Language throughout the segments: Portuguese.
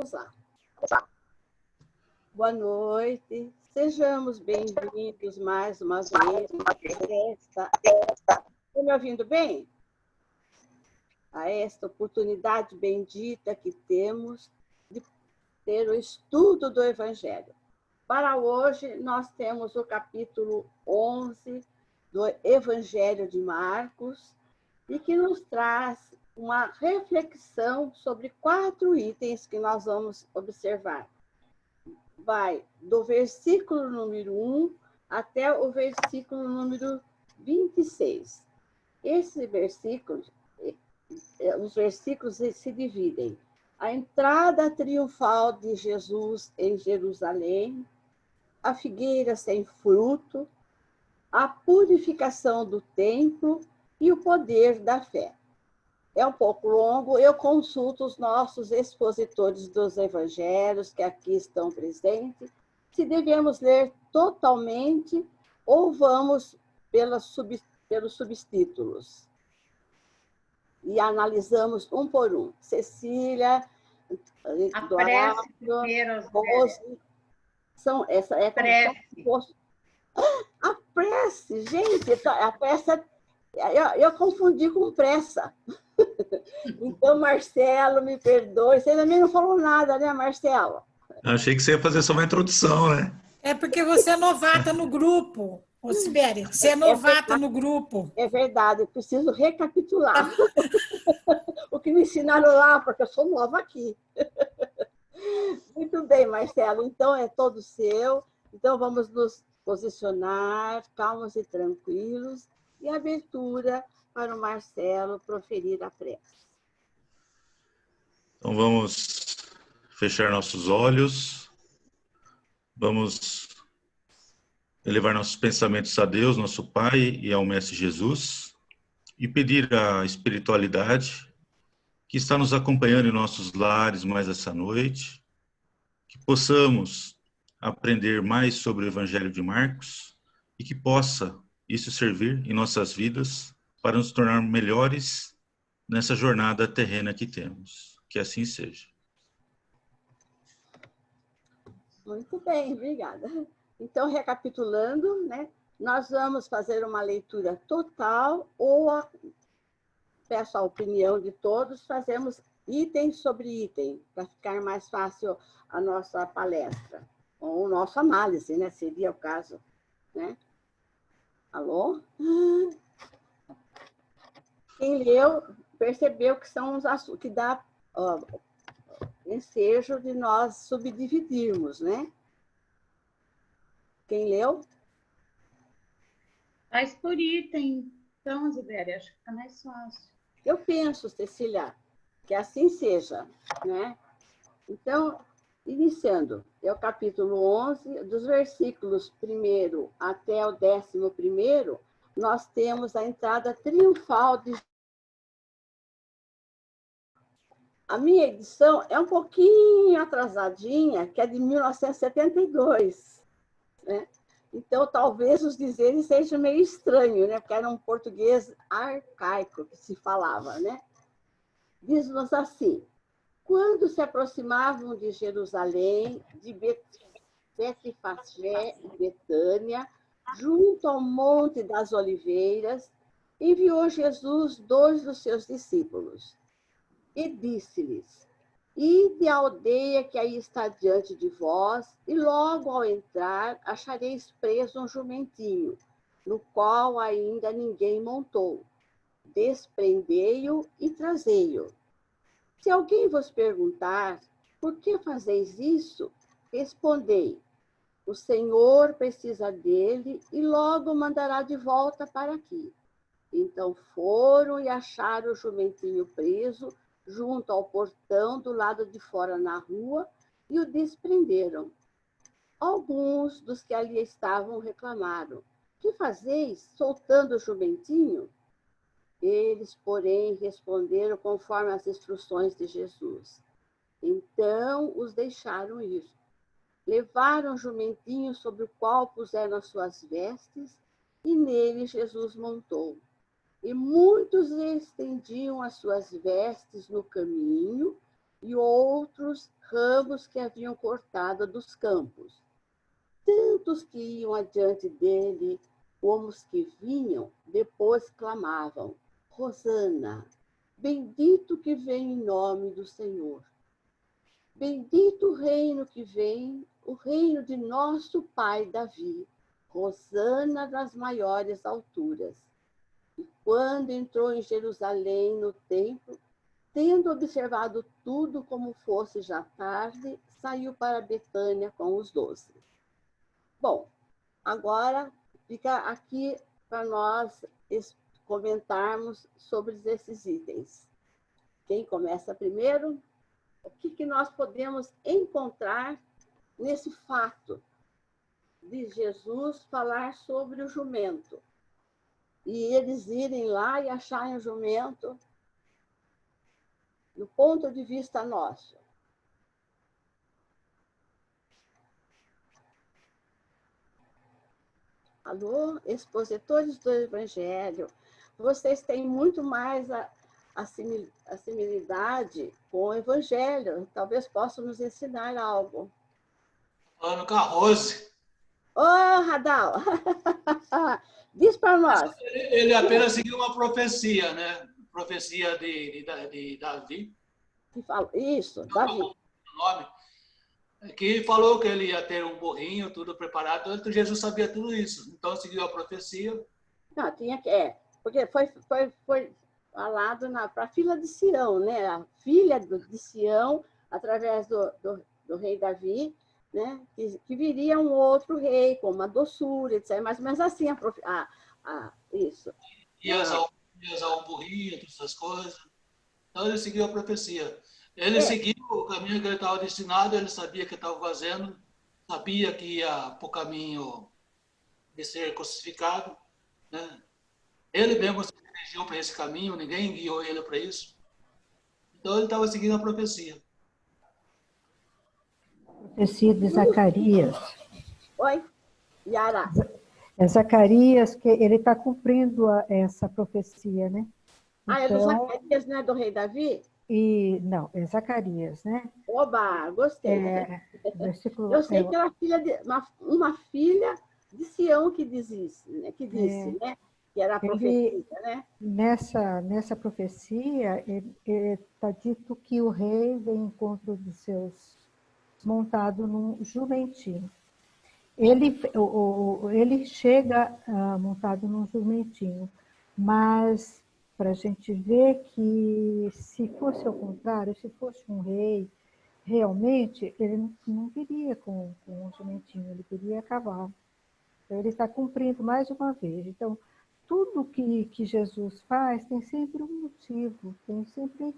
Vamos lá. Boa noite. Sejamos bem-vindos mais uma vez Estão me ouvindo bem? A esta oportunidade bendita que temos de ter o estudo do Evangelho. Para hoje, nós temos o capítulo 11 do Evangelho de Marcos, e que nos traz uma reflexão sobre 4 itens que nós vamos observar. Vai do versículo número 1 até o versículo número 26. Esses versículos, os versículos se dividem. A entrada triunfal de Jesus em Jerusalém, a figueira sem fruto, a purificação do templo e o poder da fé. É um pouco longo, eu consulto os nossos expositores dos evangelhos que aqui estão presentes, se devemos ler totalmente ou vamos pelos subtítulos. E analisamos um por um. Cecília, Dourado, Rose, essa é a prece, gente, a prece, eu confundi com pressa. Então, Marcelo, me perdoe. Você também não falou nada, né, Marcelo? Eu achei que você ia fazer só uma introdução, né? É porque você é novata no grupo, ô Sibeli. Você é novata no grupo. É verdade, eu preciso recapitular o que me ensinaram lá, porque eu sou nova aqui. Muito bem, Marcelo. Então, é todo seu. Então, vamos nos posicionar calmos e tranquilos e abertura para o Marcelo proferir a prece. Então vamos fechar nossos olhos, vamos elevar nossos pensamentos a Deus, nosso Pai, e ao Mestre Jesus, e pedir a espiritualidade que está nos acompanhando em nossos lares mais essa noite, que possamos aprender mais sobre o Evangelho de Marcos e que possa isso servir em nossas vidas para nos tornar melhores nessa jornada terrena que temos. Que assim seja. Muito bem, obrigada. Então, recapitulando, né, nós vamos fazer uma leitura total ou, peço a opinião de todos, fazemos item sobre item, para ficar mais fácil a nossa palestra, ou nossa análise, né, seria o caso. Né? Alô? Quem leu percebeu que são os assuntos que dá ensejo de nós subdividirmos, né? Quem leu? Faz por item, então, Zibéria, acho que fica mais fácil. Eu penso, Cecília, que assim seja, né? Então, iniciando, é o capítulo 11, dos versículos 1º até o 11º, nós temos a entrada triunfal de... A minha edição é um pouquinho atrasadinha, que é de 1972, né? Então, talvez os dizeres sejam meio estranhos, né? Porque era um português arcaico que se falava, né? Diz-nos assim: quando se aproximavam de Jerusalém, de Betfagé e Betânia, junto ao Monte das Oliveiras, enviou Jesus 2 dos seus discípulos e disse-lhes: ide à aldeia que aí está diante de vós, e logo ao entrar achareis preso um jumentinho, no qual ainda ninguém montou. Desprendei-o e trazei-o. Se alguém vos perguntar, por que fazeis isso? Respondei: o Senhor precisa dele e logo mandará de volta para aqui. Então foram e acharam o jumentinho preso junto ao portão do lado de fora na rua e o desprenderam. Alguns dos que ali estavam reclamaram: que fazeis soltando o jumentinho? Eles, porém, responderam conforme as instruções de Jesus. Então os deixaram ir. Levaram o jumentinho sobre o qual puseram as suas vestes, e nele Jesus montou. E muitos estendiam as suas vestes no caminho, e outros ramos que haviam cortado dos campos. Tantos que iam adiante dele, como os que vinham, depois clamavam: Hosana, bendito que vem em nome do Senhor. Bendito o reino que vem, o reino de nosso pai Davi. Hosana das maiores alturas. E quando entrou em Jerusalém, no templo, tendo observado tudo como fosse já tarde, saiu para Betânia com os 12. Bom, agora fica aqui para nós comentarmos sobre esses itens. Quem começa primeiro? O que nós podemos encontrar nesse fato de Jesus falar sobre o jumento? E eles irem lá e acharem o jumento do ponto de vista nosso. Alô, expositores do Evangelho, vocês têm muito mais a similaridade com o Evangelho. Talvez possam nos ensinar algo. Falando com a Rose. Ô, Radal! Diz para nós. Ele apenas seguiu uma profecia, né? Profecia de Davi. Isso, Davi. Nome, que falou que ele ia ter um burrinho, tudo preparado. Então, Jesus sabia tudo isso. Então, seguiu a profecia. Não, tinha que... porque foi falado para a filha de Sião, né? A filha de Sião, através do rei Davi, né? Que viria um outro rei, com uma doçura, etc. Mas assim, isso. Ia usar um burrinho, todas essas coisas. Então, ele seguiu a profecia. Ele seguiu o caminho que ele estava destinado, ele sabia que estava fazendo, sabia que ia para o caminho de ser crucificado, né? Ele mesmo se dirigiu para esse caminho, ninguém guiou ele para isso. Então, ele estava seguindo a profecia. Profecia de Zacarias. Oi, Yara. É Zacarias que ele está cumprindo essa profecia, né? Então, é do Zacarias, não é do rei Davi? Não, é Zacarias, né? Oba, gostei. Versículo, eu sei que era uma filha de Sião que disse, né? Que era a profecia, né? Nessa profecia, está dito que o rei vem em encontro de seus montado num jumentinho. Ele chega montado num jumentinho, mas para a gente ver que se fosse ao contrário, se fosse um rei, realmente ele não viria com um jumentinho, ele viria a cavalo. Então, ele está cumprindo mais uma vez. Então, tudo que Jesus faz tem sempre um motivo, tem sempre...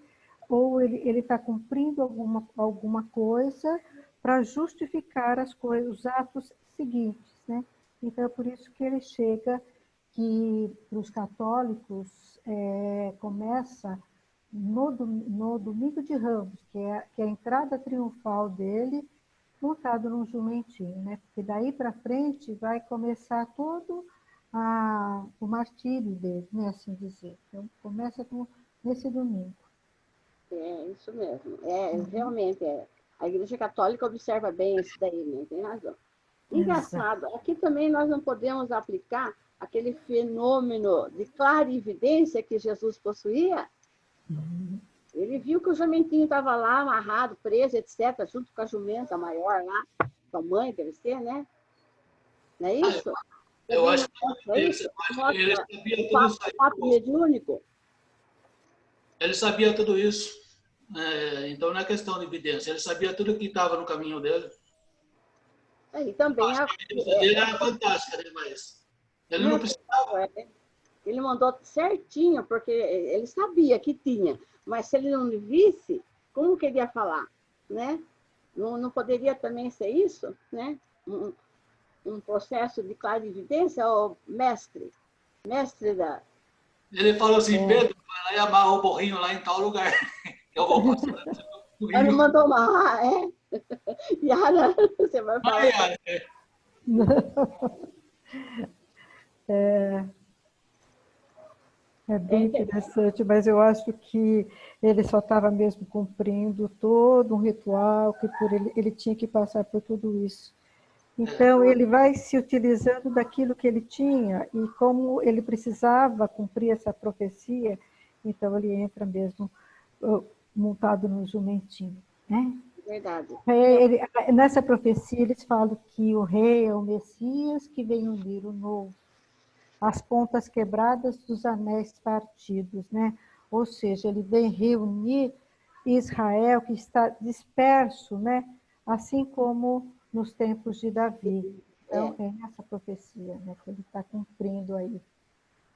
Ou ele está cumprindo alguma coisa para justificar as coisas, os atos seguintes, né? Então, é por isso que ele chega, que para os católicos começa no Domingo de Ramos, que é a entrada triunfal dele, montado num jumentinho, né? Porque daí para frente vai começar todo o martírio dele, né? Assim dizer. Então, começa nesse domingo. É, isso mesmo. Realmente, a Igreja Católica observa bem isso daí, né? Tem razão. Engraçado, aqui também nós não podemos aplicar aquele fenômeno de clarividência que Jesus possuía. Ele viu que o jumentinho estava lá, amarrado, preso, etc., junto com a jumenta maior lá, com a mãe, deve ser, né? Não é isso? Eu acho que ele sabia tudo isso. Fato mediúnico. Ele sabia tudo isso. Então, não é questão de evidência. Ele sabia tudo que estava no caminho dele. E também a evidência dele era fantástica, né? Mas ele não precisava. Ele mandou certinho, porque ele sabia que tinha. Mas se ele não visse, como que ele ia falar? Né? Não poderia também ser isso? Né? Um processo de clarividência, ou mestre da... Ele falou assim, Pedro, vai lá e amarra o burrinho lá em tal lugar. Eu vou mostrar. Ele mandou amarrar, Yara, você vai falar. Yara. É bem interessante, mas eu acho que ele só estava mesmo cumprindo todo um ritual, que por ele tinha que passar por tudo isso. Então, ele vai se utilizando daquilo que ele tinha, e como ele precisava cumprir essa profecia, então ele entra mesmo montado no jumentinho, né? Verdade. Nessa profecia, eles falam que o rei é o Messias que vem unir o novo, as pontas quebradas dos anéis partidos, né? Ou seja, ele vem reunir Israel que está disperso, né? Assim como nos tempos de Davi. Então, é essa profecia, né, que ele está cumprindo aí.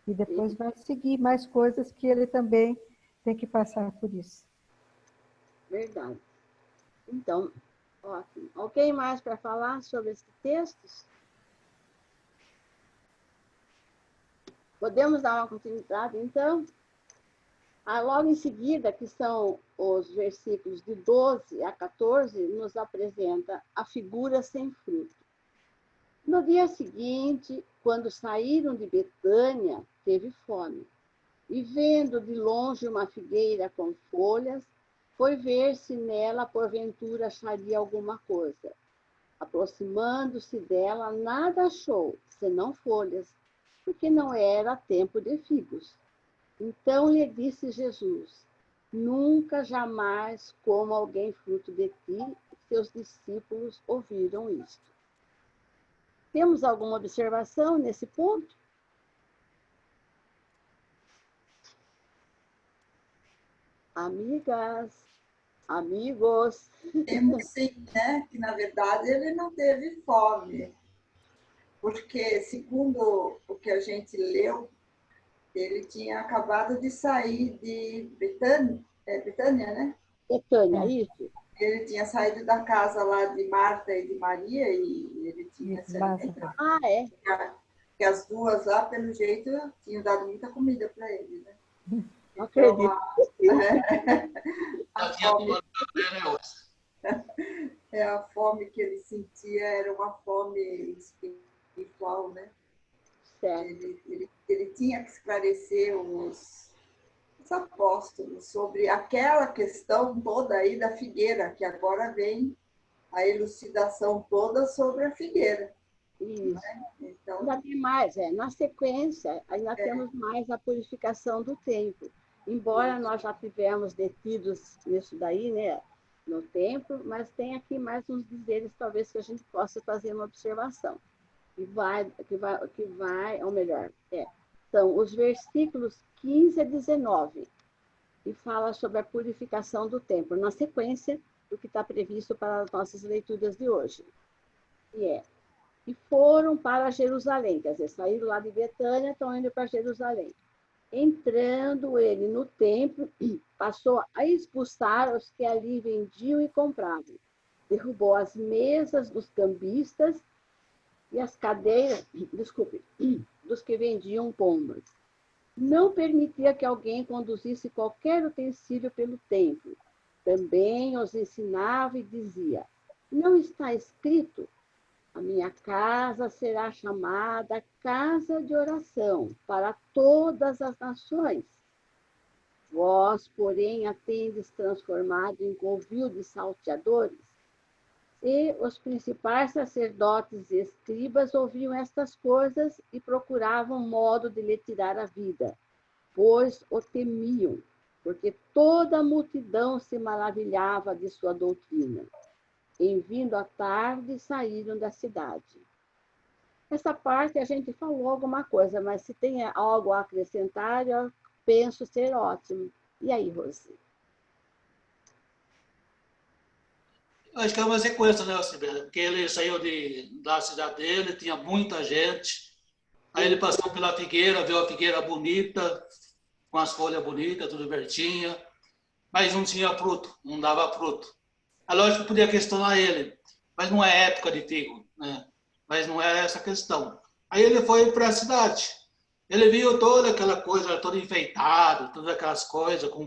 E depois vai seguir mais coisas que ele também tem que passar por isso. Verdade. Então, ótimo. Alguém mais para falar sobre esses textos? Podemos dar uma continuidade, então? Logo em seguida, que são os versículos de 12 a 14, nos apresenta a figura sem fruto. No dia seguinte, quando saíram de Betânia, teve fome. E vendo de longe uma figueira com folhas, foi ver se nela, porventura, acharia alguma coisa. Aproximando-se dela, nada achou, senão folhas, porque não era tempo de figos. Então lhe disse Jesus: nunca, jamais coma alguém fruto de ti. Seus discípulos ouviram isto. Temos alguma observação nesse ponto? Amigas, amigos. Temos sim, né? Que na verdade ele não teve fome, porque segundo o que a gente leu, ele tinha acabado de sair de Betânia, né? Betânia, isso. Ele tinha saído da casa lá de Marta e de Maria e ele tinha se alimentado. Ah, é? Que as duas lá, pelo jeito, tinham dado muita comida para ele, né? Não acredito. A fome que ele sentia era uma fome espiritual, né? Certo. Ele tinha que esclarecer os apóstolos sobre aquela questão toda aí da figueira, que agora vem a elucidação toda sobre a figueira. Isso. Né? Então, ainda tem mais, na sequência, ainda temos mais a purificação do templo. Embora nós já tivemos detidos nisso daí, né, no templo, mas tem aqui mais uns dizeres, talvez, que a gente possa fazer uma observação. Ou melhor, são os versículos 15 a 19, e fala sobre a purificação do templo, na sequência do que está previsto para as nossas leituras de hoje. E foram para Jerusalém, quer dizer, saíram lá de Betânia, estão indo para Jerusalém. Entrando ele no templo, passou a expulsar os que ali vendiam e compravam. Derrubou as mesas dos cambistas e as cadeiras, dos que vendiam pombas. Não permitia que alguém conduzisse qualquer utensílio pelo templo. Também os ensinava e dizia: não está escrito: a minha casa será chamada casa de oração para todas as nações. Vós, porém, a tendes transformado em covil de salteadores. E os principais sacerdotes e escribas ouviam estas coisas e procuravam modo de lhe tirar a vida, pois o temiam, porque toda a multidão se maravilhava de sua doutrina. Em vindo à tarde, saíram da cidade. Essa parte a gente falou alguma coisa, mas se tem algo a acrescentar, eu penso ser ótimo. E aí, Rose? Acho que é uma sequência, né, Sibeli? Porque ele saiu da cidade dele, tinha muita gente. Aí ele passou pela figueira, viu a figueira bonita, com as folhas bonitas, tudo verdinha, mas não tinha fruto, não dava fruto. É lógico que podia questionar ele, mas não é época de figo, né? Mas não é essa a questão. Aí ele foi para a cidade. Ele viu toda aquela coisa, toda enfeitada, todas aquelas coisas, com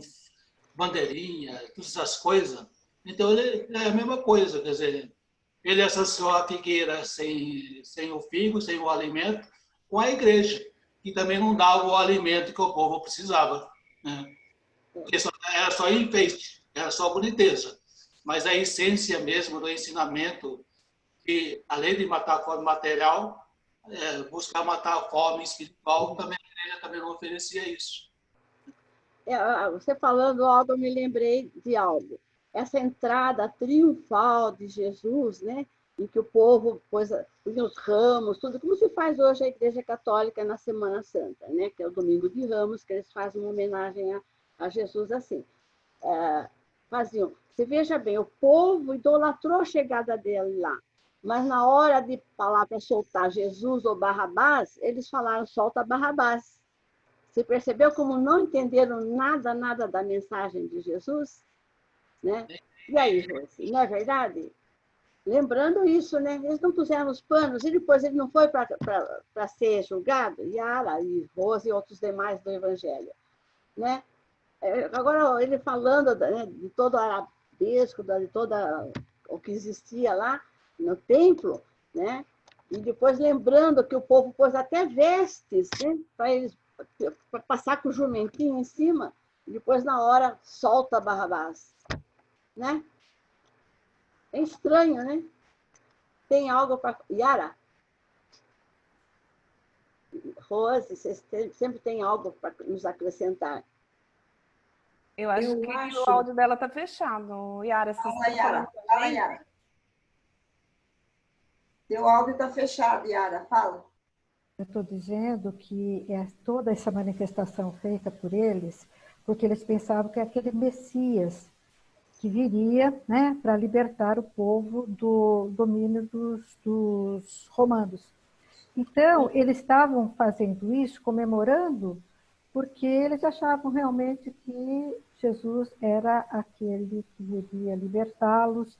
bandeirinha, todas essas coisas. Então, ele é a mesma coisa, quer dizer, ele associou a figueira sem o figo, sem o alimento, com a igreja. que também não dava o alimento que o povo precisava, né? Porque era só enfeite, era só boniteza. Mas a essência mesmo do ensinamento, que além de matar a fome material, buscar matar a fome espiritual, também a igreja também não oferecia isso. Você falando algo, eu me lembrei de algo. Essa entrada triunfal de Jesus, né? Em que o povo pôs os ramos, tudo, como se faz hoje a Igreja Católica na Semana Santa, né? Que é o Domingo de Ramos, que eles fazem uma homenagem a Jesus assim. Faziam. Você veja bem, o povo idolatrou a chegada dele lá, mas na hora de falar para soltar Jesus ou Barrabás, eles falaram, solta Barrabás. Você percebeu como não entenderam nada da mensagem de Jesus? Né? E aí, Rose, não é verdade? Lembrando isso, né? Eles não puseram os panos e depois ele não foi para ser julgado? Yara e Rose e outros demais do Evangelho. Né? Agora, ele falando, né, de todo o arabesco, de todo o que existia lá no templo, né? E depois lembrando que o povo pôs até vestes, né, para eles passar com o jumentinho em cima, e depois, na hora, solta Barrabás. Né? É estranho, né? Tem algo para... Yara? Rose, vocês sempre tem algo para nos acrescentar. Eu acho que o áudio dela está fechado. Yara, você está falando Fala, Yara. Teu áudio está fechado, Yara. Fala. Eu estou dizendo que toda essa manifestação feita por eles, porque eles pensavam que aquele Messias que viria, né, para libertar o povo do domínio dos romanos. Então, eles estavam fazendo isso, comemorando, porque eles achavam realmente que Jesus era aquele que iria libertá-los,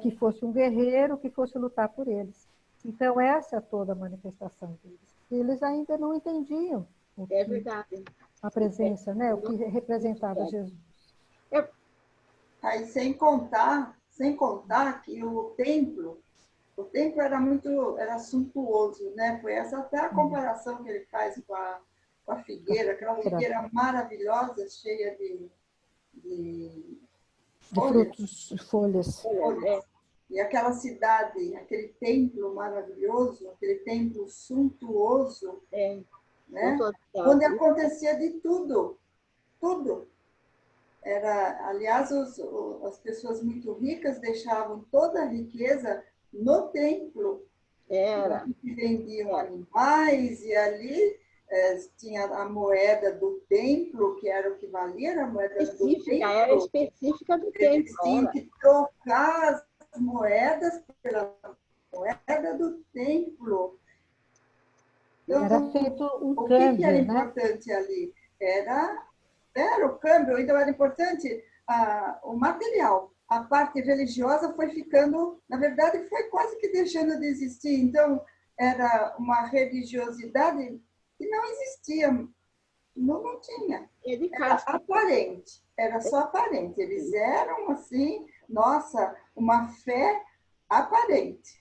que fosse um guerreiro, que fosse lutar por eles. Então, essa é toda a manifestação deles. Eles ainda não entendiam verdade. A presença, né, o que representava Jesus. Aí, sem contar que o templo era suntuoso, né? Foi essa até a comparação que ele faz com a figueira, aquela figueira maravilhosa, cheia de frutos e folhas. E aquela cidade, aquele templo maravilhoso, aquele templo suntuoso, né? Onde acontecia de tudo. Aliás, as pessoas muito ricas deixavam toda a riqueza no templo. Que vendiam animais, e ali tinha a moeda do templo, que era o que valia, era a moeda do templo. Era específica do templo. Eles tinham que trocar as moedas pela moeda do templo. Então, era feito um câmbio, o que era importante, né? Ali? Era o câmbio, então era importante o material. A parte religiosa foi ficando, na verdade, foi quase que deixando de existir. Então, era uma religiosidade que não existia, não tinha. Era aparente, era só aparente. Eles eram, assim, nossa, uma fé aparente.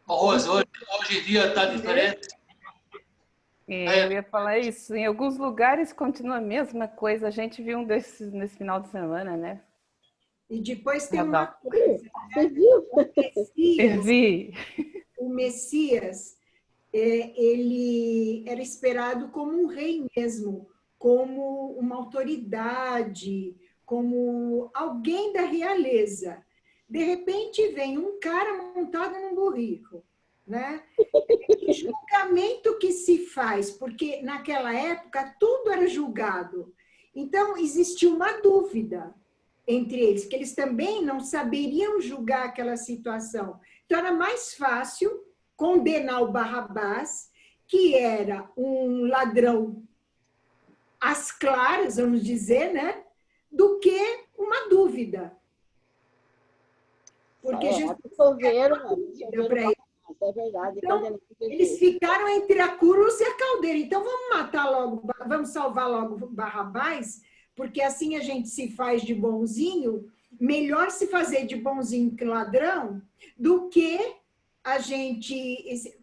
Rose, hoje em dia está diferente. Eu ia falar isso. Em alguns lugares continua a mesma coisa. A gente viu um desses nesse final de semana, né? E depois tem uma coisa. Você viu? O Messias, ele era esperado como um rei mesmo, como uma autoridade, como alguém da realeza. De repente vem um cara montado num burrico, né? Que julgamento que se faz, porque naquela época tudo era julgado. Então existia uma dúvida entre eles, que eles também não saberiam julgar aquela situação. Então era mais fácil condenar o Barrabás, que era um ladrão às claras, vamos dizer, né? Do que uma dúvida. Porque Jesus é verdade. Então, eles ficaram entre a cruz e a caldeira. Então, vamos matar logo, vamos salvar logo Barrabás, porque assim a gente se faz de bonzinho. Melhor se fazer de bonzinho que ladrão do que a gente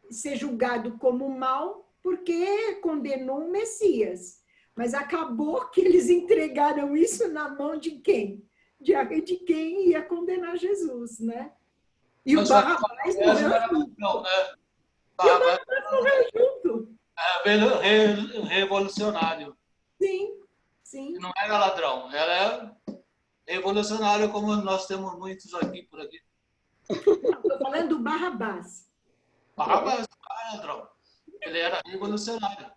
ser julgado como mal porque condenou um Messias. Mas acabou que eles entregaram isso na mão de quem? De quem ia condenar Jesus, né? E o Barrabás morreu junto. Não, né? E o Barrabás morreu junto. Revolucionário. Sim, sim. Não era ladrão, era revolucionário, como nós temos muitos aqui por aqui. Estou falando do Barrabás. Barrabás não era ladrão. Ele era revolucionário.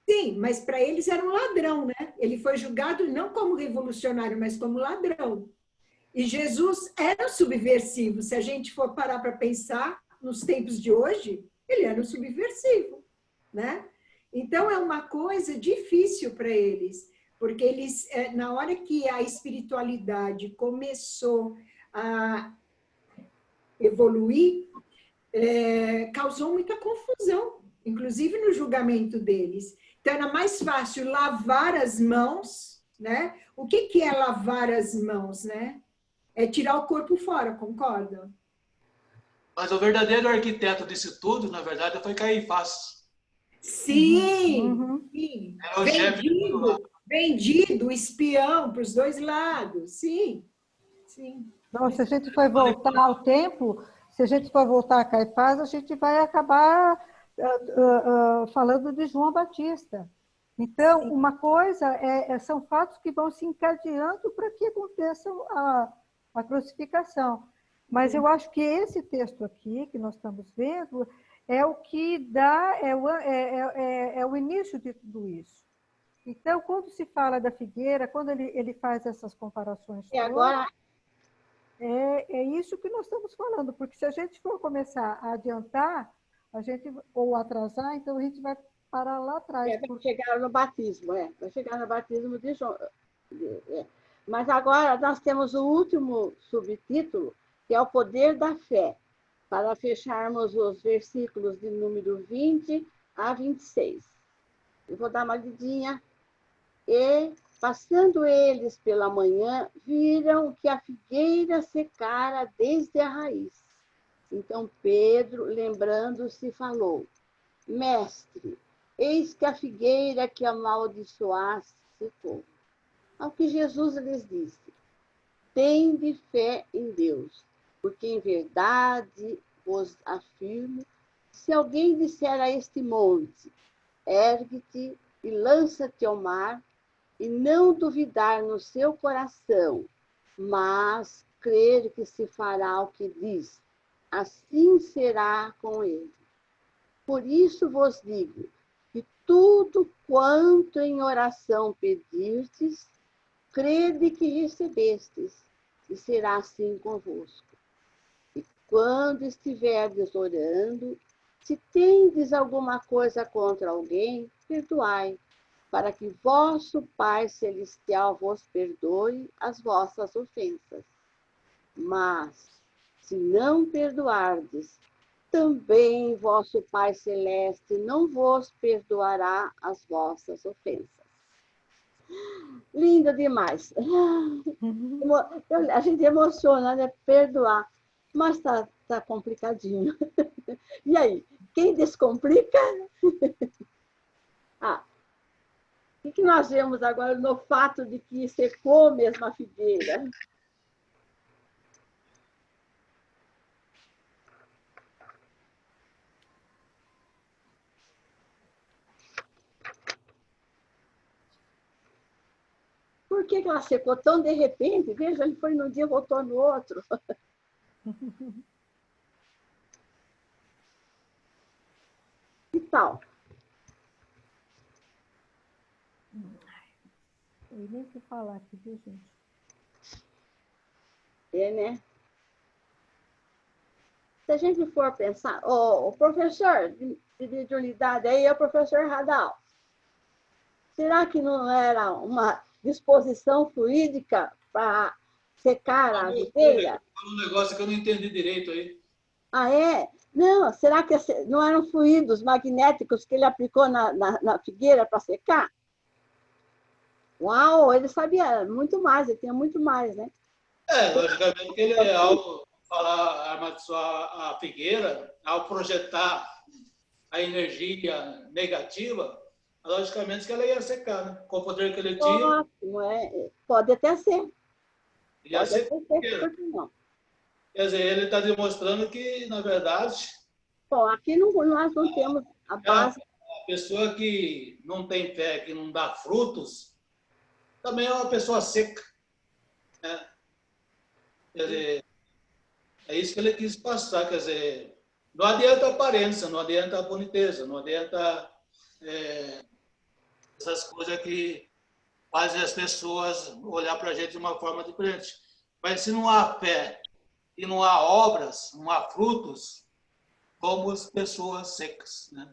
Sim, mas para eles era um ladrão, né? Ele foi julgado não como revolucionário, mas como ladrão. E Jesus era subversivo. Se a gente for parar para pensar, nos tempos de hoje, ele era um subversivo, né? Então, é uma coisa difícil para eles, porque eles, na hora que a espiritualidade começou a evoluir, causou muita confusão, inclusive no julgamento deles. Então, era mais fácil lavar as mãos, né? O que é lavar as mãos, né? É tirar o corpo fora, concorda? Mas o verdadeiro arquiteto disso tudo, na verdade, foi Caifás. Sim, sim. Era o chefe de tudo lá. Vendido, espião para os dois lados, sim. Sim. Então, se a gente for voltar ao tempo, se a gente for voltar a Caifás, a gente vai acabar falando de João Batista. Então, uma coisa são fatos que vão se encadeando para que aconteça a crucificação. Mas eu acho que esse texto aqui, que nós estamos vendo, é o que dá, é o início de tudo isso. Então, quando se fala da figueira, quando ele faz essas comparações todas, agora é isso que nós estamos falando, porque se a gente for começar a adiantar, ou atrasar, então a gente vai parar lá atrás. Vai chegar no batismo, vai chegar no batismo de João. Mas agora nós temos o último subtítulo, que é o poder da fé, para fecharmos os versículos de número 20 a 26. Eu vou dar uma lidinha. E, passando eles pela manhã, viram que a figueira secara desde a raiz. Então Pedro, lembrando-se, falou: Mestre, eis que a figueira que amaldiçoaste secou. Ao que Jesus lhes disse: Tende fé em Deus, porque em verdade vos afirmo, se alguém disser a este monte, ergue-te e lança-te ao mar, e não duvidar no seu coração, mas crer que se fará o que diz, assim será com ele. Por isso vos digo que tudo quanto em oração pedirdes, crede que recebestes, e será assim convosco. E quando estiverdes orando, se tendes alguma coisa contra alguém, perdoai, para que vosso Pai Celestial vos perdoe as vossas ofensas. Mas, se não perdoardes, também vosso Pai Celeste não vos perdoará as vossas ofensas. Lindo demais. A gente emociona, né? Perdoar. Mas tá complicadinho. E aí, quem descomplica? O que nós vemos agora no fato de que secou mesmo a figueira? Por que ela secou tão de repente? Veja, ele foi num dia e voltou no outro. Que tal? Eu nem sei falar aqui, viu, gente? Né? Se a gente for pensar, o professor de mediunidade aí é o professor Radal. Será que não era uma disposição fluídica para secar a videira? Um negócio que eu não entendi direito aí. É? Não, será que não eram fluidos magnéticos que ele aplicou na figueira para secar? Uau, ele sabia muito mais, ele tinha muito mais, né? Logicamente que ele, ao falar amaldiçoar a figueira, ao projetar a energia negativa, logicamente que ela ia secar, né? Com o poder que ele tinha, Ótimo, pode até ser. ia Pode ser. até ser, por que não? Quer dizer, ele está demonstrando que, na verdade, Bom, aqui nós não temos a base. a pessoa que não tem fé, que não dá frutos, também é uma pessoa seca, né? Quer dizer, é isso que ele quis passar, quer dizer, não adianta a aparência, não adianta a boniteza, não adianta essas coisas que fazem as pessoas olhar para a gente de uma forma diferente. Mas se não há fé e não há obras, não há frutos, somos pessoas secas, né?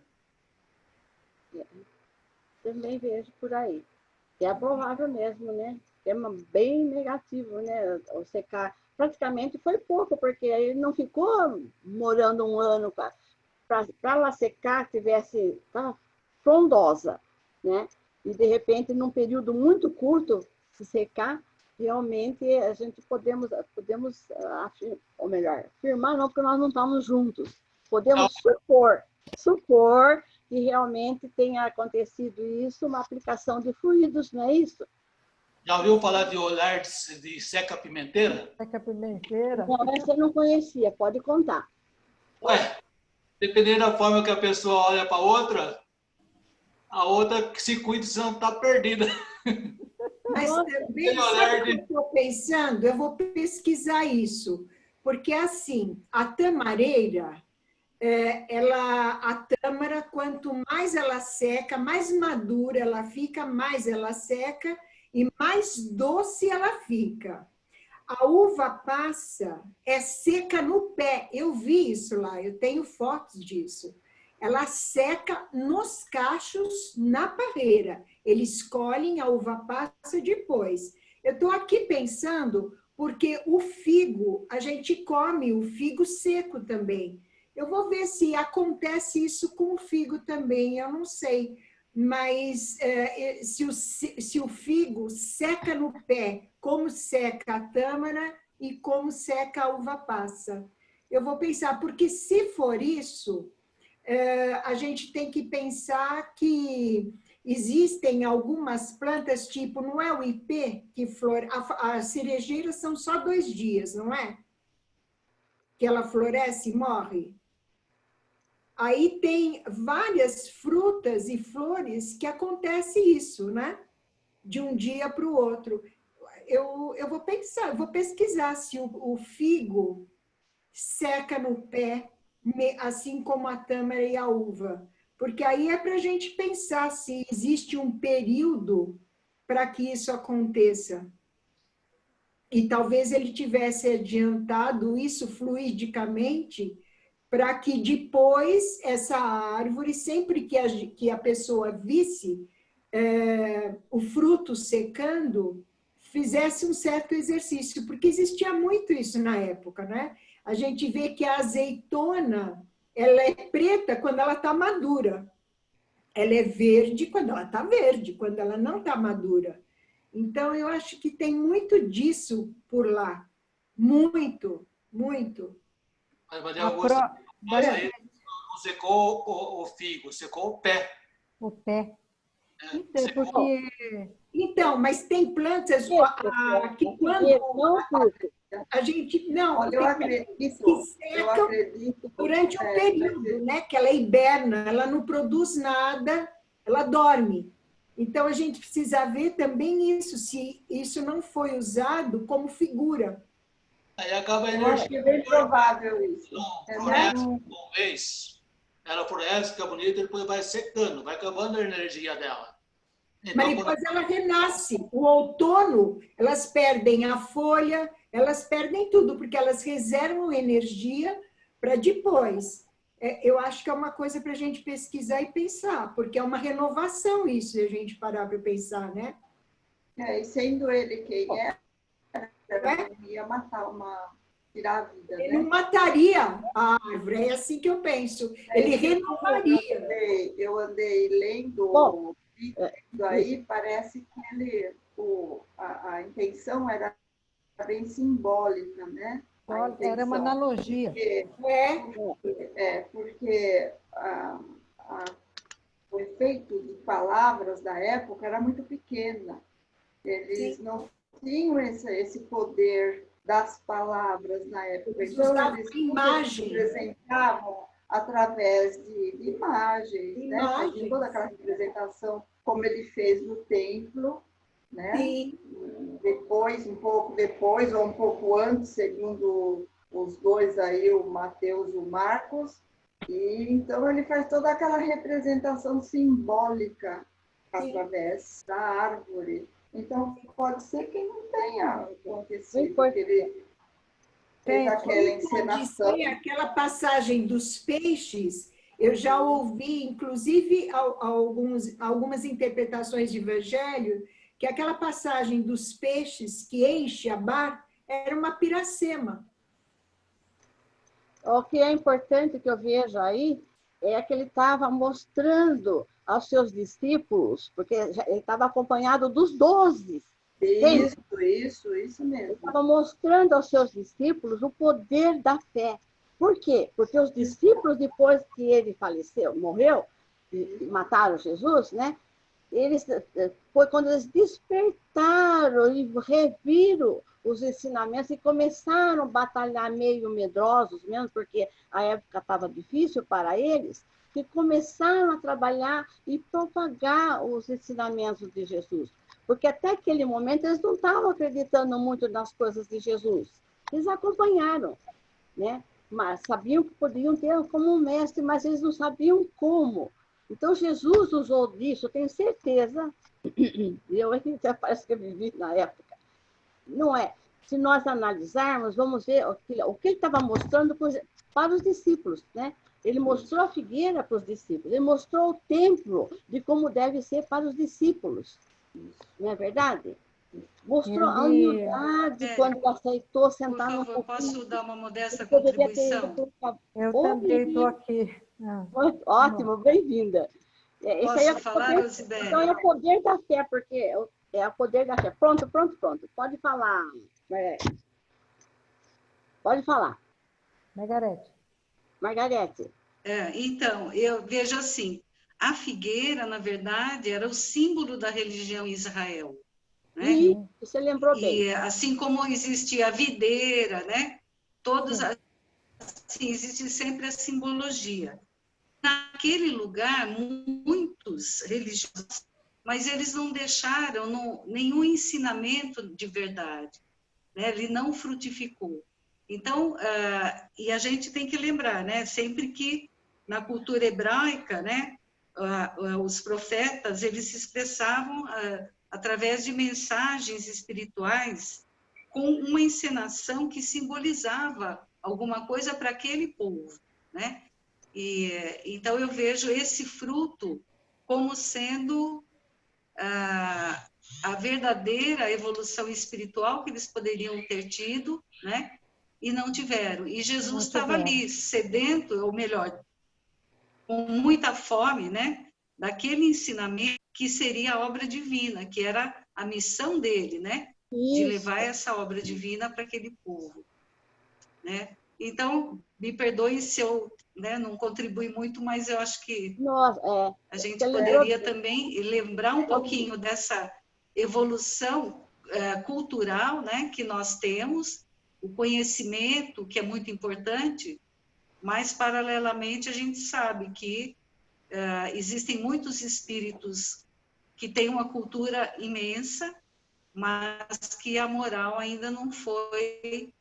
Também vejo por aí. E é provável mesmo, né? Tema bem negativo, né? O secar. Praticamente foi pouco, porque ele não ficou morando um ano para ela secar, estava frondosa, né? E, de repente, num período muito curto, se secar, realmente a gente podemos ou melhor, afirmar não, porque nós não estamos juntos. Podemos supor que realmente tenha acontecido isso, uma aplicação de fluidos, não é isso? Já ouviu falar de olhar de seca-pimenteira? Seca-pimenteira. Não, essa eu não conhecia, pode contar. Ué, dependendo da forma que a pessoa olha para a outra que se cuide, senão está perdida. Mas também, sabe o que eu estou pensando? Eu vou pesquisar isso. Porque, assim, a tamareira, a tâmara, quanto mais ela seca, mais madura ela fica, mais ela seca e mais doce ela fica. A uva passa é seca no pé. Eu vi isso lá, eu tenho fotos disso. Ela seca nos cachos, na parreira. Eles colhem a uva passa depois. Eu estou aqui pensando, porque o figo, a gente come o figo seco também. Eu vou ver se acontece isso com o figo também, eu não sei. Mas se o figo seca no pé, como seca a tâmara e como seca a uva passa. Eu vou pensar, porque se for isso, a gente tem que pensar que existem algumas plantas, tipo, não é o ipê, que a cerejeira são só 2 dias, não é? Que ela floresce e morre. Aí tem várias frutas e flores que acontece isso, né? De um dia para o outro. Eu vou pensar, vou pesquisar se o figo seca no pé, assim como a tâmara e a uva. Porque aí é para a gente pensar se existe um período para que isso aconteça. E talvez ele tivesse adiantado isso fluidicamente para que depois essa árvore, sempre que a pessoa visse o fruto secando, fizesse um certo exercício, porque existia muito isso na época, né? A gente vê que a azeitona, ela é preta quando ela está madura. Ela é verde quando ela está verde, quando ela não está madura. Então, eu acho que tem muito disso por lá. Muito, muito. Mas, Maria Augusta, mas aí não secou o figo, secou o pé. O pé. Então, mas tem plantas que quando a gente... Não, olha, eu acredito durante um período, né, que ela hiberna, ela não produz nada, ela dorme. Então, a gente precisa ver também isso, se isso não foi usado como figura. Aí acaba a energia. Eu acho que é bem provável isso. Talvez ela floresce, fica bonita, e depois vai secando, vai acabando a energia dela. Então, mas depois ela renasce. O outono, elas perdem a folha, elas perdem tudo, porque elas reservam energia para depois. Eu acho que é uma coisa para a gente pesquisar e pensar, porque é uma renovação isso, se a gente parar para pensar, né? E sendo ele quem ia matar tirar a vida, ele não mataria a árvore, é assim que eu penso. Ele renovaria. Eu andei lendo aí, parece que a intenção era bem simbólica, né? Era uma analogia. Porque o efeito de palavras da época era muito pequena. Eles Sim. não tinham esse poder das palavras na época. Eles Então, usavam eles imagem. representavam através de imagens, né? Faziam toda aquela representação, como ele fez no templo, né? Sim. Depois, um pouco depois, ou um pouco antes, segundo os dois aí, o Mateus e o Marcos. E então ele faz toda aquela representação simbólica através da árvore. Então, pode ser que não tenha acontecido, que ele fez aquela encenação. Dizer, aquela passagem dos peixes, eu já ouvi, inclusive, algumas interpretações de Evangelho, que aquela passagem dos peixes que enche a barca era uma piracema. O que é importante que eu vejo aí é que ele estava mostrando aos seus discípulos, porque ele estava acompanhado dos 12. Isso mesmo. Ele estava mostrando aos seus discípulos o poder da fé. Por quê? Porque os discípulos, depois que ele faleceu, morreu, e mataram Jesus, né? Foi quando eles despertaram e reviram os ensinamentos e começaram a batalhar meio medrosos mesmo, porque a época estava difícil para eles, que começaram a trabalhar e propagar os ensinamentos de Jesus. Porque até aquele momento eles não estavam acreditando muito nas coisas de Jesus. Eles acompanharam, né? Mas sabiam que podiam ter como um mestre, mas eles não sabiam como. Então, Jesus usou disso, eu tenho certeza, e eu até parece que eu vivi na época, não é? Se nós analisarmos, vamos ver o que ele estava mostrando para os discípulos, né? Ele mostrou a figueira para os discípulos, ele mostrou o templo de como deve ser para os discípulos, não é verdade? Mostrou a humildade quando ele aceitou sentar no... Por favor, posso dar uma modesta contribuição? Eu também estou aqui. Ótimo, bem-vinda. Posso falar, Rosibéria? Então é o poder da fé, porque é o poder da fé. Pronto. Pode falar, Margarete. Pode falar. Margarete. Então, eu vejo assim, a figueira, na verdade, era o símbolo da religião em Israel. Né? E você lembrou bem. E assim como existe a videira, né? Todos, assim, existe sempre a simbologia. Naquele lugar, muitos religiosos, mas eles não deixaram nenhum ensinamento de verdade, né? Ele não frutificou. Então, e a gente tem que lembrar, né? Sempre que na cultura hebraica, né? Os profetas, eles se expressavam através de mensagens espirituais com uma encenação que simbolizava alguma coisa para aquele povo, né? Então, eu vejo esse fruto como sendo a verdadeira evolução espiritual que eles poderiam ter tido, né? E não tiveram. E Jesus estava ali, sedento, ou melhor, com muita fome, né? Daquele ensinamento que seria a obra divina, que era a missão dele, né? Isso. De levar essa obra divina para aquele povo, né? Então, me perdoe se eu, né, não contribuí muito, mas eu acho que a gente poderia também lembrar um pouquinho dessa evolução cultural, né, que nós temos, o conhecimento, que é muito importante, mas, paralelamente, a gente sabe que existem muitos espíritos que têm uma cultura imensa, mas que a moral ainda não foi,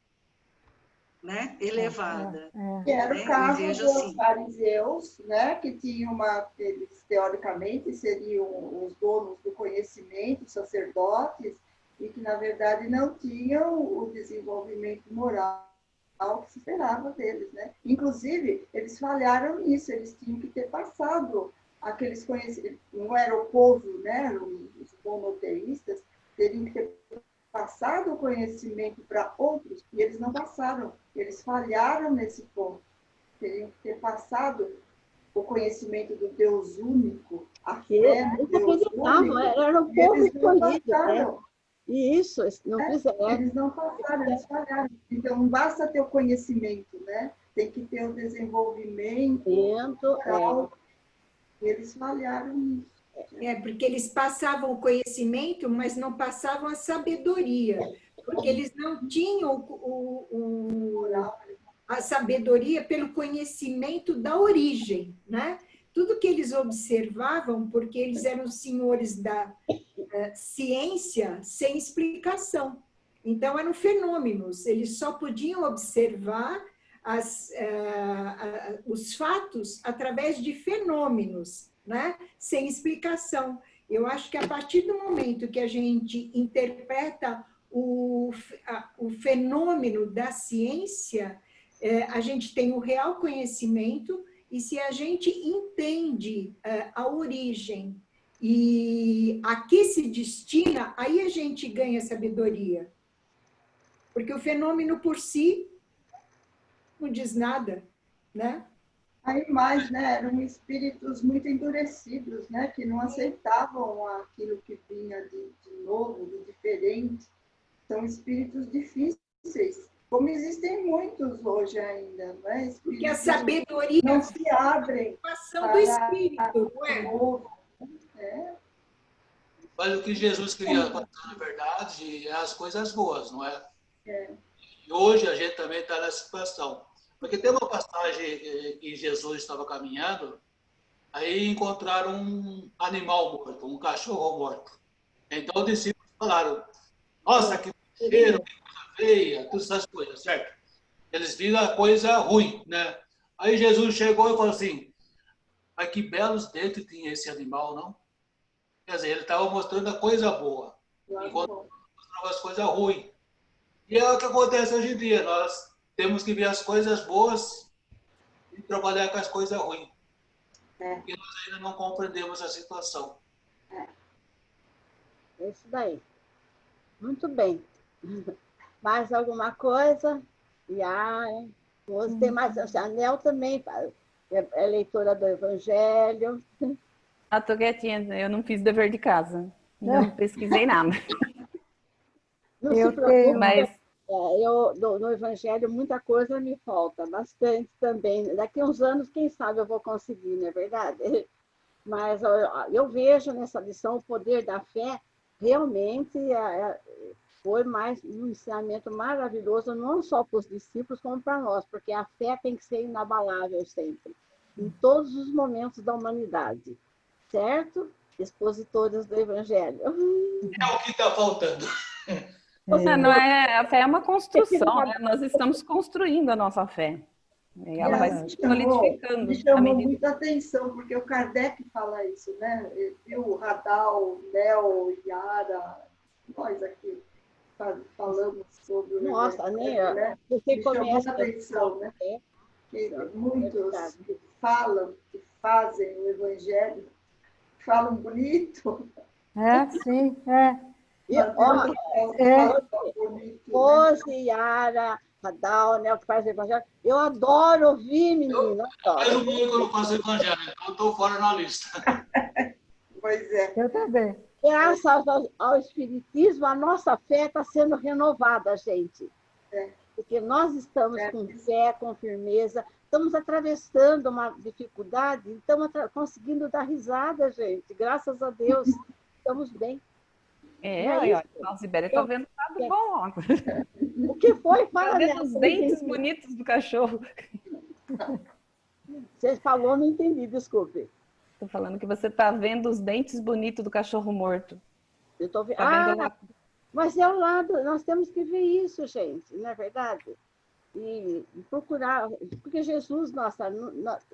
né, elevada. Que era o caso dos fariseus, né, que tinham eles teoricamente seriam os donos do conhecimento, os sacerdotes, e que na verdade não tinham o desenvolvimento moral que se esperava deles, né? Inclusive, eles falharam nisso, eles tinham que ter passado aqueles conhecimentos, não era o povo, né, os monoteístas, teriam que ter passado o conhecimento para outros, e eles não passaram, eles falharam nesse ponto. Teriam que ter passado o conhecimento do Deus único, a fé no Deus único. Era o povo escolhido, né? Isso, não fizeram. Eles não passaram, eles falharam. Então, não basta ter o conhecimento, né? Tem que ter o desenvolvimento moral Eles falharam nisso. Porque eles passavam o conhecimento, mas não passavam a sabedoria, porque eles não tinham a sabedoria pelo conhecimento da origem, né? Tudo que eles observavam, porque eles eram senhores da ciência sem explicação. Então, eram fenômenos, eles só podiam observar os fatos através de fenômenos, né? Sem explicação. Eu acho que a partir do momento que a gente interpreta o fenômeno da ciência, a gente tem o real conhecimento, e se a gente entende a origem e a que se destina, aí a gente ganha sabedoria. Porque o fenômeno por si não diz nada, né? Aí mais, né? Eram espíritos muito endurecidos, né? Que não aceitavam aquilo que vinha de novo, de diferente. São espíritos difíceis, como existem muitos hoje ainda, né? Porque a sabedoria não se abrem para do espírito, não é? Novo. Mas o que Jesus queria passar, na verdade, é as coisas boas, não é? E hoje a gente também está nessa situação. Porque tem uma passagem que Jesus estava caminhando, aí encontraram um animal morto, um cachorro morto. Então os discípulos falaram, nossa, que cheiro, que coisa feia, todas essas coisas, certo? Eles viram a coisa ruim, né? Aí Jesus chegou e falou assim, mas que belos dentes tinha esse animal, não? Quer dizer, ele estava mostrando a coisa boa, enquanto mostrava as coisas ruins. E é o que acontece hoje em dia, nós temos que ver as coisas boas e trabalhar com as coisas ruins. Porque nós ainda não compreendemos a situação. É isso daí. Muito bem. Mais alguma coisa? Tem mais. A Nel também é leitora do Evangelho. Tô quietinha, eu não fiz dever de casa. Não pesquisei nada. Não se preocupe, mas no Evangelho muita coisa me falta, bastante também. Daqui a uns anos, quem sabe eu vou conseguir, não é verdade? Mas eu vejo nessa lição o poder da fé, realmente foi mais um ensinamento maravilhoso, não só para os discípulos, como para nós, porque a fé tem que ser inabalável sempre, em todos os momentos da humanidade. Certo? Expositores do Evangelho. É o que está faltando. Não é, a fé é uma construção, né? Nós estamos construindo a nossa fé. E ela vai se solidificando. Me chamou muita atenção, porque o Kardec fala isso, né? Viu o Radal, Léo, Yara, nós aqui falamos sobre o Nossa, né? Você começa a atenção, né? Que muitos que falam, que fazem o Evangelho, falam bonito. Sim, Rose, Yara, Radal, né, que faz o Evangelho. Eu adoro ouvir, menina. Faz um ano que eu não faço Evangelho, então eu estou fora na lista. Pois é. Eu também. Graças ao Espiritismo, a nossa fé está sendo renovada, gente. Porque nós estamos com fé, com firmeza, estamos atravessando uma dificuldade, estamos conseguindo dar risada, gente. Graças a Deus, estamos bem. A Sibéria está vendo nada bom. O que foi? Fala, vendo os dentes bonitos do cachorro. Você falou, não entendi, desculpe. Estou falando que você está vendo os dentes bonitos do cachorro morto. Eu estou vendo. Mas é o lado, nós temos que ver isso, gente, não é verdade? E procurar, porque Jesus,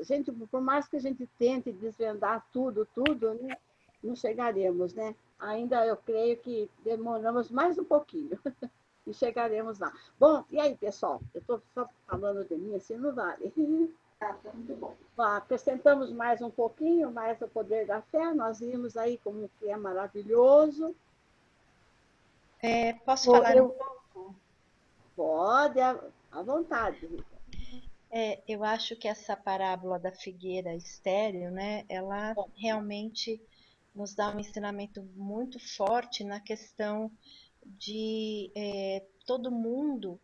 gente, por mais que a gente tente desvendar tudo, né, não chegaremos, né? Ainda eu creio que demoramos mais um pouquinho e chegaremos lá. Bom, e aí, pessoal? Eu estou só falando de mim, assim não vale. Tá muito bom. Acrescentamos mais um pouquinho, mais o poder da fé, nós vimos aí como que é maravilhoso. Posso falar um pouco? Pode, à vontade, Rita. Eu acho que essa parábola da figueira estéril, né, ela realmente nos dá um ensinamento muito forte na questão de todo mundo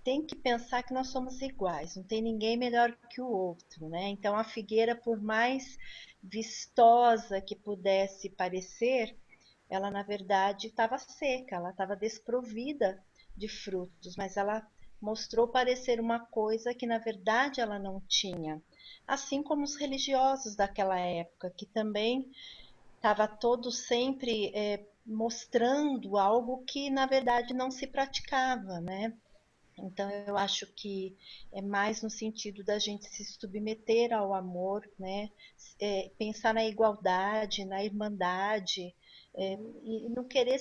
tem que pensar que nós somos iguais, não tem ninguém melhor que o outro, né? Então a figueira, por mais vistosa que pudesse parecer, ela na verdade estava seca, ela estava desprovida de frutos, mas ela mostrou parecer uma coisa que na verdade ela não tinha. Assim como os religiosos daquela época, que também estava todo sempre mostrando algo que na verdade não se praticava, né? Então, eu acho que é mais no sentido da gente se submeter ao amor, né? Pensar na igualdade, na irmandade, e não querer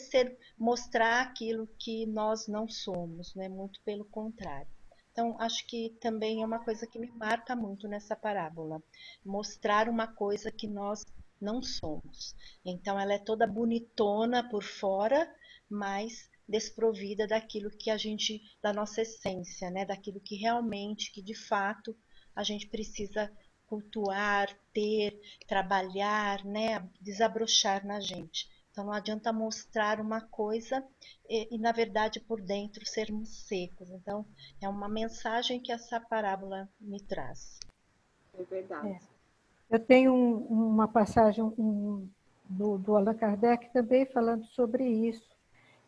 mostrar aquilo que nós não somos, né? Muito pelo contrário. Então, acho que também é uma coisa que me marca muito nessa parábola, mostrar uma coisa que nós não somos. Então, ela é toda bonitona por fora, mas desprovida daquilo que a gente, da nossa essência, né? Daquilo que realmente, que de fato a gente precisa cultuar, ter, trabalhar, né? Desabrochar na gente. Então não adianta mostrar uma coisa e na verdade por dentro sermos secos. Então é uma mensagem que essa parábola me traz. É verdade. Eu tenho uma passagem do Allan Kardec também falando sobre isso.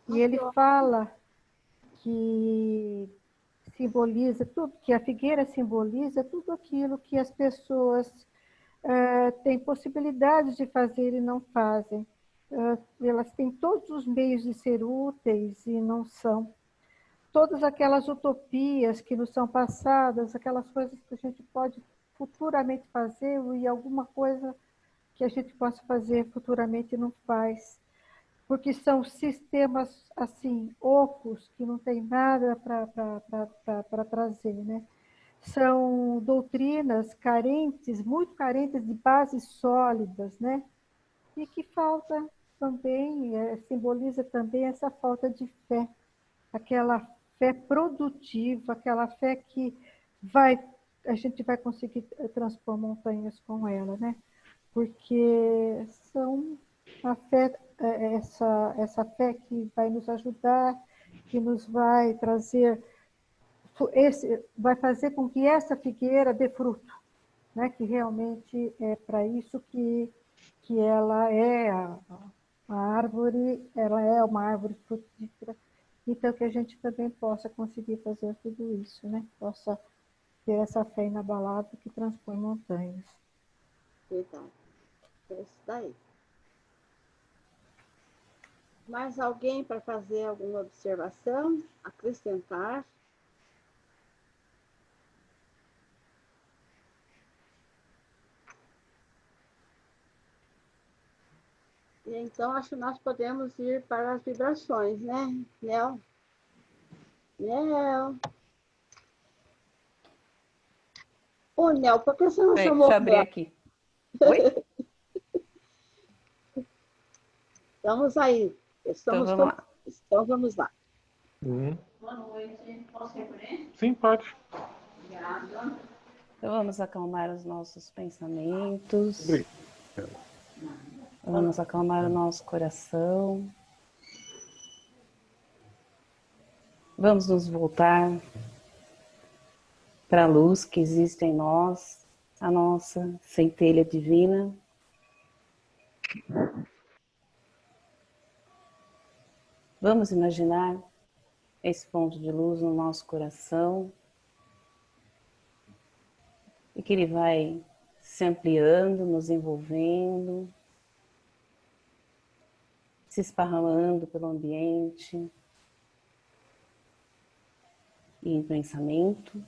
E ele fala que simboliza tudo, que a figueira simboliza tudo aquilo que as pessoas têm possibilidade de fazer e não fazem. Elas têm todos os meios de ser úteis e não são. Todas aquelas utopias que nos são passadas, aquelas coisas que a gente pode futuramente fazer e alguma coisa que a gente possa fazer futuramente não faz. Porque são sistemas assim ocos que não tem nada para trazer, né? São doutrinas carentes, muito carentes de bases sólidas, né? E que falta também, simboliza também essa falta de fé, aquela fé produtiva, aquela fé que a gente vai conseguir transpor montanhas com ela, né? Porque são a fé, essa fé que vai nos ajudar, que nos vai trazer, vai fazer com que essa figueira dê fruto, né? Que realmente é para isso que ela é a árvore, ela é uma árvore frutífera, então que a gente também possa conseguir fazer tudo isso, né? Possa ter essa fé inabalável que transpõe montanhas. Verdade. É isso daí. Mais alguém para fazer alguma observação, acrescentar? E então, acho que nós podemos ir para as vibrações, né, Nel? Nel. Ô, Nel, por que você não chamou? Deixa eu abrir aqui. Oi? Estamos aí. Então vamos lá. Então vamos lá. Boa noite. Posso recolher? Sim, pode. Obrigada. Então vamos acalmar os nossos pensamentos. Obrigado. Vamos acalmar o nosso coração. Vamos nos voltar para a luz que existe em nós, a nossa centelha divina. Vamos imaginar esse ponto de luz no nosso coração e que ele vai se ampliando, nos envolvendo, se esparramando pelo ambiente e em pensamento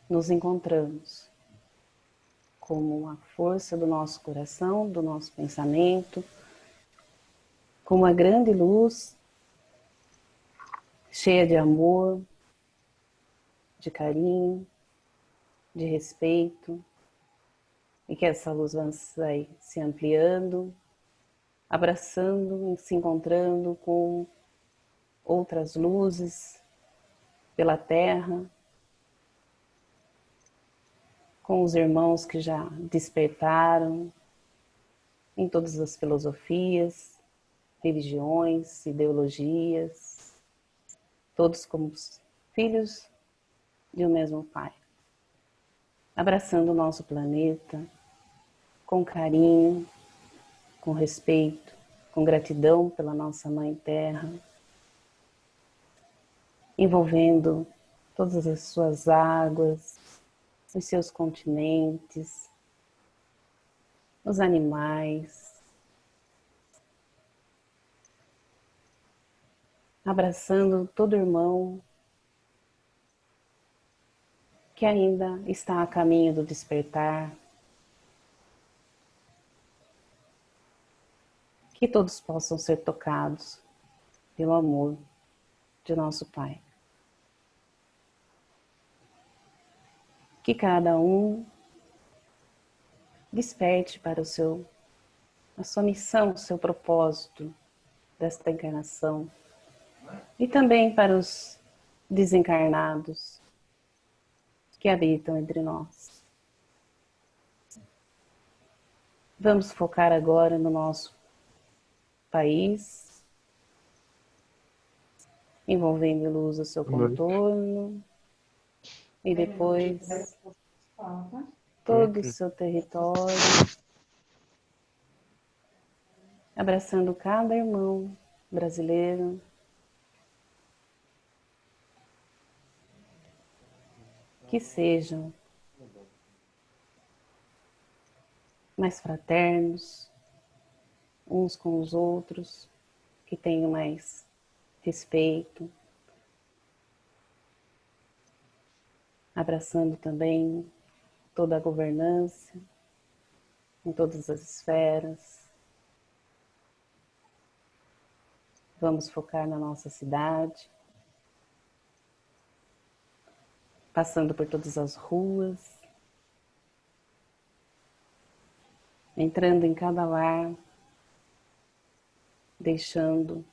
nos encontramos como a força do nosso coração, do nosso pensamento, como uma grande luz cheia de amor, de carinho, de respeito, e que essa luz vai se ampliando, abraçando e se encontrando com outras luzes pela terra, com os irmãos que já despertaram em todas as filosofias, religiões, ideologias, todos como filhos de um mesmo Pai, abraçando o nosso planeta com carinho, com respeito, com gratidão pela nossa Mãe Terra, envolvendo todas as suas águas, os seus continentes, os animais, abraçando todo irmão que ainda está a caminho do despertar, que todos possam ser tocados pelo amor de nosso Pai. Que cada um desperte para a sua missão, o seu propósito desta encarnação, e também para os desencarnados que habitam entre nós. Vamos focar agora no nosso país, envolvendo luz o seu contorno e depois todo o seu território, abraçando cada irmão brasileiro, que sejam mais fraternos uns com os outros, que tenham mais respeito, abraçando também toda a governança em todas as esferas. Vamos focar na nossa cidade, passando por todas as ruas, entrando em cada lar, deixando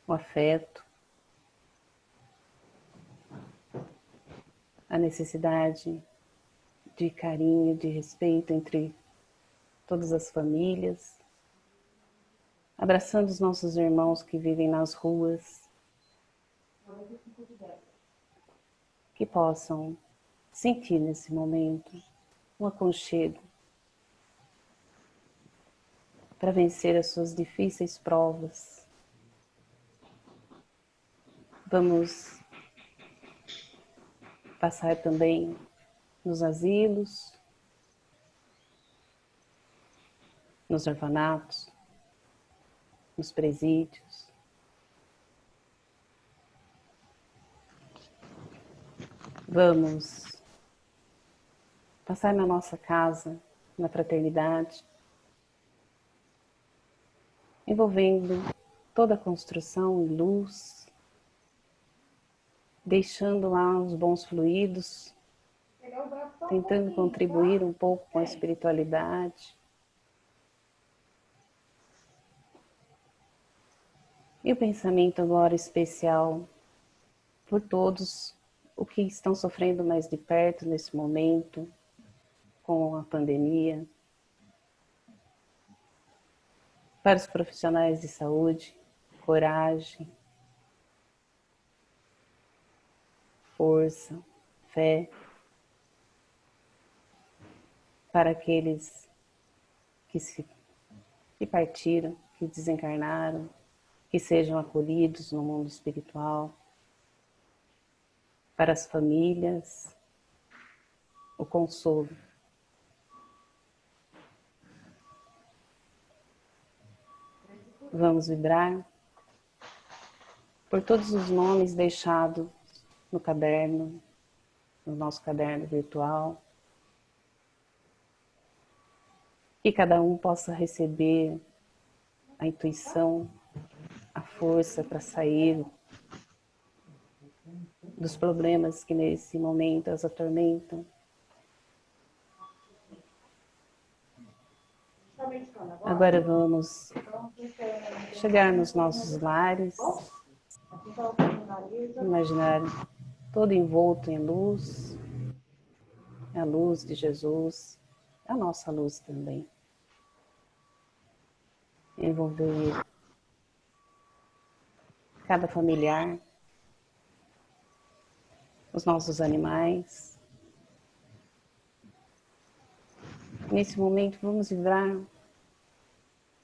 o afeto, a necessidade de carinho, de respeito entre todas as famílias, abraçando os nossos irmãos que vivem nas ruas, que possam sentir nesse momento um aconchego para vencer as suas difíceis provas. Vamos passar também nos asilos, nos orfanatos, nos presídios. Vamos passar na nossa casa, na fraternidade, envolvendo toda a construção em luz, deixando lá os bons fluidos, tentando contribuir um pouco com a espiritualidade. E o pensamento agora especial por todos os que estão sofrendo mais de perto nesse momento, com a pandemia, para os profissionais de saúde, coragem, força, fé, para aqueles que partiram, que desencarnaram, que sejam acolhidos no mundo espiritual, para as famílias, o consolo. Vamos vibrar por todos os nomes deixados no caderno, no nosso caderno virtual, que cada um possa receber a intuição, a força para sair dos problemas que nesse momento as atormentam. Agora vamos chegar nos nossos lares, imaginar todo envolto em luz, a luz de Jesus, a nossa luz também. Envolver cada familiar os nossos animais. Nesse momento, vamos vibrar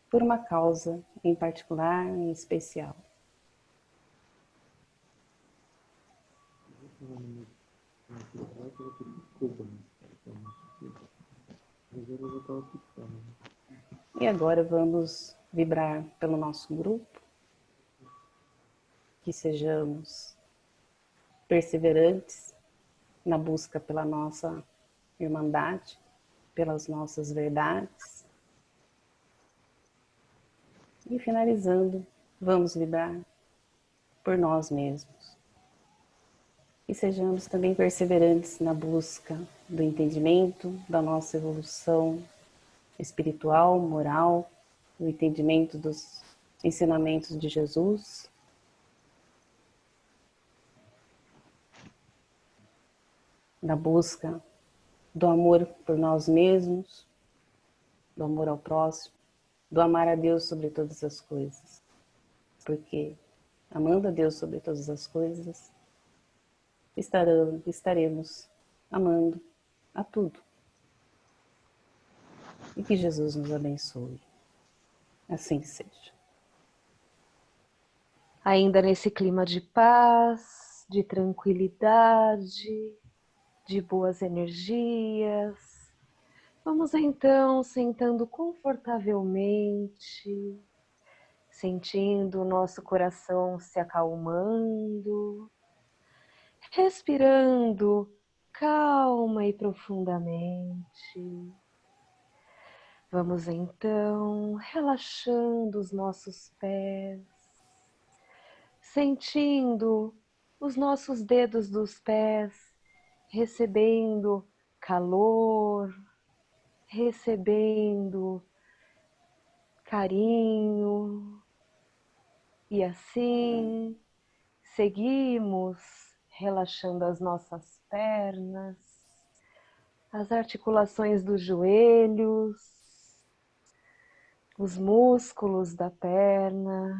por uma causa em particular, em especial. E agora vamos vibrar pelo nosso grupo, que sejamos perseverantes na busca pela nossa irmandade, pelas nossas verdades. E finalizando, vamos vibrar por nós mesmos. E sejamos também perseverantes na busca do entendimento, da nossa evolução espiritual, moral, do entendimento dos ensinamentos de Jesus. Na busca do amor por nós mesmos, do amor ao próximo, do amar a Deus sobre todas as coisas. Porque amando a Deus sobre todas as coisas, estaremos amando a tudo. E que Jesus nos abençoe. Assim seja. Ainda nesse clima de paz, de tranquilidade, de boas energias, vamos então sentando confortavelmente, sentindo o nosso coração se acalmando, respirando calma e profundamente. Vamos então relaxando os nossos pés, sentindo os nossos dedos dos pés recebendo calor, recebendo carinho. E assim seguimos relaxando as nossas pernas, as articulações dos joelhos, os músculos da perna,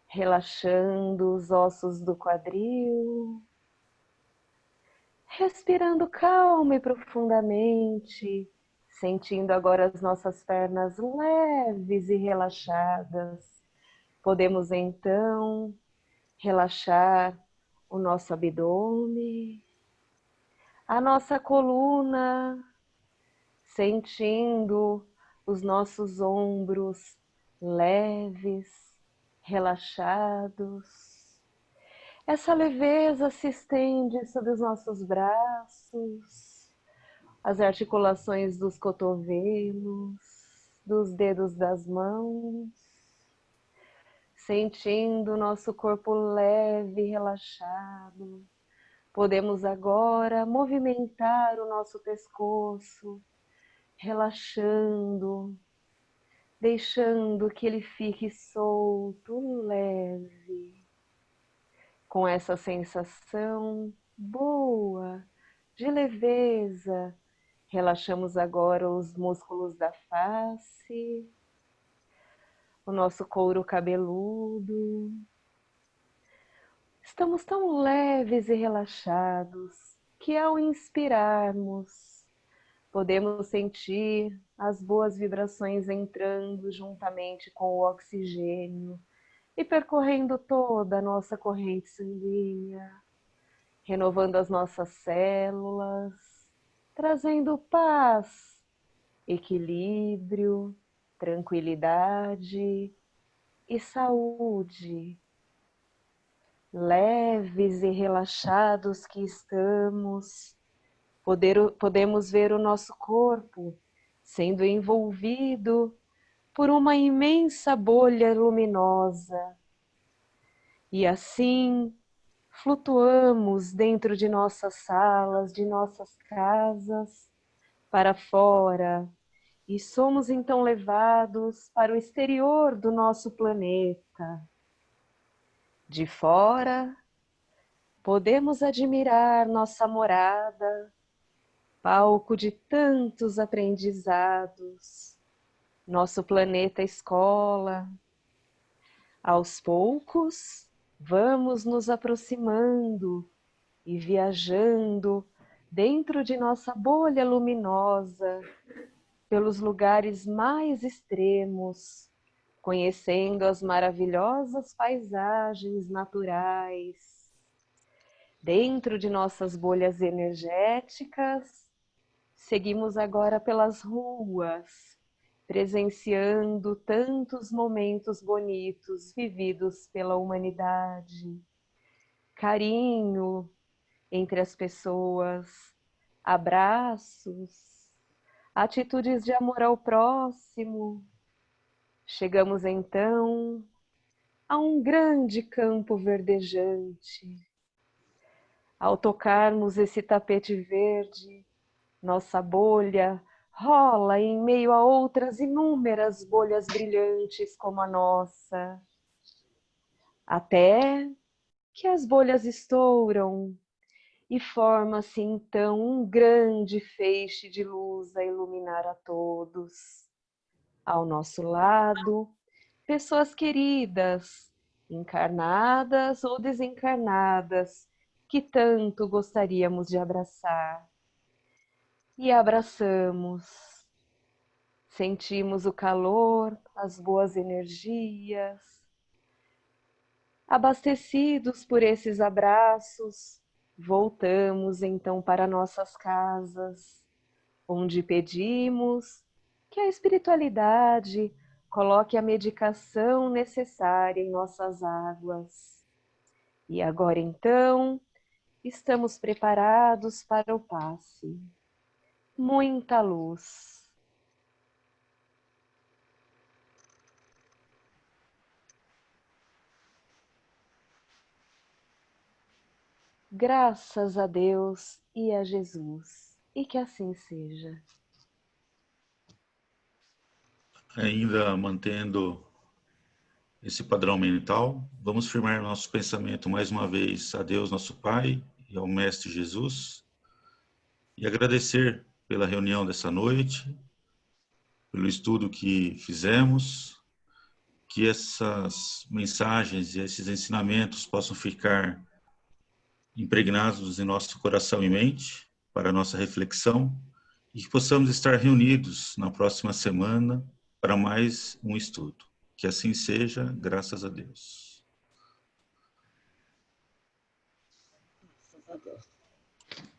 relaxando os ossos do quadril, respirando calma e profundamente, sentindo agora as nossas pernas leves e relaxadas. Podemos então relaxar o nosso abdômen, a nossa coluna, sentindo os nossos ombros leves, relaxados. Essa leveza se estende sobre os nossos braços, as articulações dos cotovelos, dos dedos das mãos, sentindo o nosso corpo leve e relaxado. Podemos agora movimentar o nosso pescoço, relaxando, deixando que ele fique solto, leve. Com essa sensação boa, de leveza, relaxamos agora os músculos da face, o nosso couro cabeludo. Estamos tão leves e relaxados que ao inspirarmos, podemos sentir as boas vibrações entrando juntamente com o oxigênio e percorrendo toda a nossa corrente sanguínea, renovando as nossas células, trazendo paz, equilíbrio, tranquilidade e saúde. Leves e relaxados que estamos, podemos ver o nosso corpo sendo envolvido por uma imensa bolha luminosa. E assim, flutuamos dentro de nossas salas, de nossas casas, para fora, e somos então levados para o exterior do nosso planeta. De fora, podemos admirar nossa morada, palco de tantos aprendizados, nosso planeta escola. Aos poucos, vamos nos aproximando e viajando dentro de nossa bolha luminosa, pelos lugares mais extremos, conhecendo as maravilhosas paisagens naturais. Dentro de nossas bolhas energéticas, seguimos agora pelas ruas, presenciando tantos momentos bonitos vividos pela humanidade. Carinho entre as pessoas, abraços, atitudes de amor ao próximo. Chegamos então a um grande campo verdejante. Ao tocarmos esse tapete verde, nossa bolha rola em meio a outras inúmeras bolhas brilhantes como a nossa, até que as bolhas estouram e forma-se então um grande feixe de luz a iluminar a todos. Ao nosso lado, pessoas queridas, encarnadas ou desencarnadas, que tanto gostaríamos de abraçar. E abraçamos. Sentimos o calor, as boas energias. Abastecidos por esses abraços, voltamos então para nossas casas, onde pedimos que a espiritualidade coloque a medicação necessária em nossas águas. E agora então, estamos preparados para o passe. Muita luz. Graças a Deus e a Jesus, e que assim seja. Ainda mantendo esse padrão mental, vamos firmar nosso pensamento mais uma vez a Deus, nosso Pai, e ao Mestre Jesus, e agradecer pela reunião dessa noite, pelo estudo que fizemos, que essas mensagens e esses ensinamentos possam ficar impregnados em nosso coração e mente, para a nossa reflexão, e que possamos estar reunidos na próxima semana para mais um estudo. Que assim seja, graças a Deus. Graças a Deus.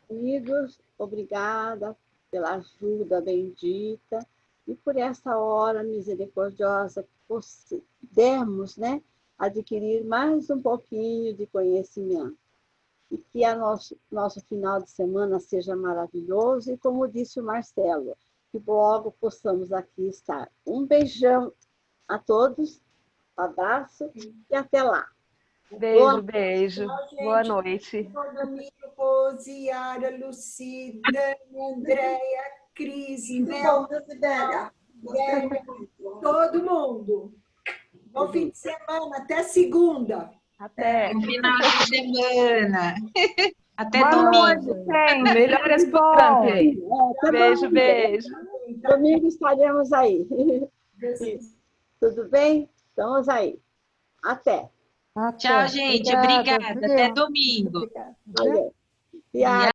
Amigos, obrigada pela ajuda bendita e por essa hora misericordiosa que pudemos, né, adquirir mais um pouquinho de conhecimento. E que nosso final de semana seja maravilhoso e, como disse o Marcelo, que logo possamos aqui estar. Um beijão a todos, um abraço e até lá. Beijo, beijo. Boa noite. Domingo, Rose, Yara, Luci, Dani, Andréia, Cris, Mel, todo mundo. Bom fim de semana, até segunda. Até. Bom final de semana. Até Boa domingo. noite, melhores plantas. Beijo, beijo. Domingo estaremos aí. Tudo bem? Estamos aí. Até. Tchau, gente. Obrigada. Até domingo. Valeu. E a